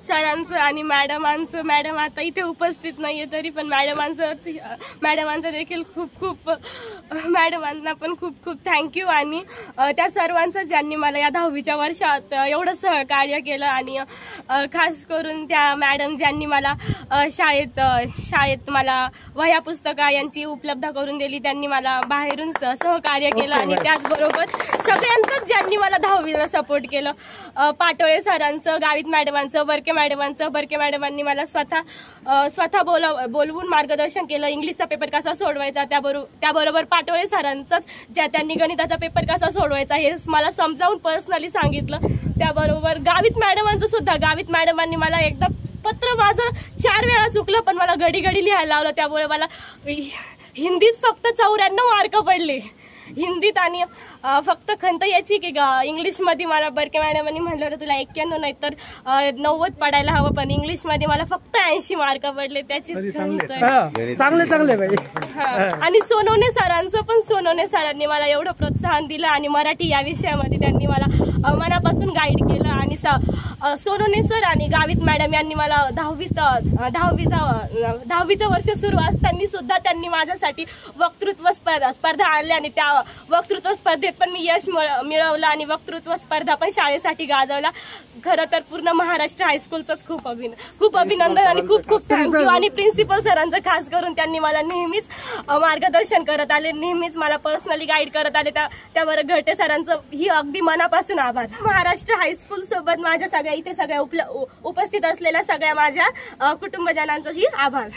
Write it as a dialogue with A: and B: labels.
A: सरांचं आणि मॅडम आता इथे उपस्थित नाहीये, तरी पण मॅडमांचं देखील खूप मॅडमांना पण खूप थँक्यू. आणि त्या सर्वांचं ज्यांनी मला या 10वीच्या वर्षात एवढं सहकार्य केलं, आणि खास करून त्या मॅडम ज्यांनी मला शाळेत मला वह्या पुस्तकं यांची उपलब्ध करून दिली, त्यांनी मला बाहेरून सहकार्य केलं. आणि त्याचबरोबर सगळ्यांचंच ज्यांनी मला 10वीला सपोर्ट केलं, पाटोळे सरांचं, गावित मॅडमांचं, बर्के मॅडमांनी मला स्वतः बोलवून मार्गदर्शन केलं. इंग्लिशचा पेपर कसा सोडवायचा, त्याबरोबर पाटोळे सरांचंच त्यांनी गणिताचा पेपर कसा सोडवायचा हे मला समजावून पर्सनली सांगितलं. त्याबरोबर गावित मॅडमांनी मला एकदा पत्र माझं 4 वेळा चुकलं, पण मला घडी लिहायला लावलं. त्यामुळे मला हिंदीत फक्त 94 मार्क पडले हिंदीत. आणि फक्त खंत याची की इंग्लिशमध्ये मला बर्के मॅडमांनी म्हटलं होतं तुला 91 नाही तर 90 पडायला हवं, पण इंग्लिशमध्ये मला फक्त 80 मार्क पडले. त्याची
B: चांगले.
A: आणि सोनवणे सरांनी मला एवढं प्रोत्साहन दिलं, आणि मराठी या विषयामध्ये त्यांनी मला मनापासून गाईड केलं. आणि सोनवणे सर आणि गावित मॅडम यांनी मला 10वीचं वर्ष सुरू असताना सुद्धा त्यांनी माझ्यासाठी वक्तृत्व स्पर्धा आणल्या, आणि त्या वक्तृत्व स्पर्धेत पण मी यश मिळवलं, आणि वक्तृत्व स्पर्धा पण शाळेसाठी गाजवला. खरं तर पूर्ण महाराष्ट्र हायस्कूलचंच खूप अभिनंदन आणि खूप थँक्यू. आणि प्रिन्सिपल सरांचं खास करून त्यांनी मला नेहमीच मार्गदर्शन करत आले, नेहमीच मला पर्सनली गाईड करत आले. त्यावर घरटे सरांचं ही अगदी मनापासून आभार. महाराष्ट्र हायस्कूल सोबत माझ्या सगळ्या उपस्थित असलेल्या सगळ्या माझ्या कुटुंबजनांचंही आभार.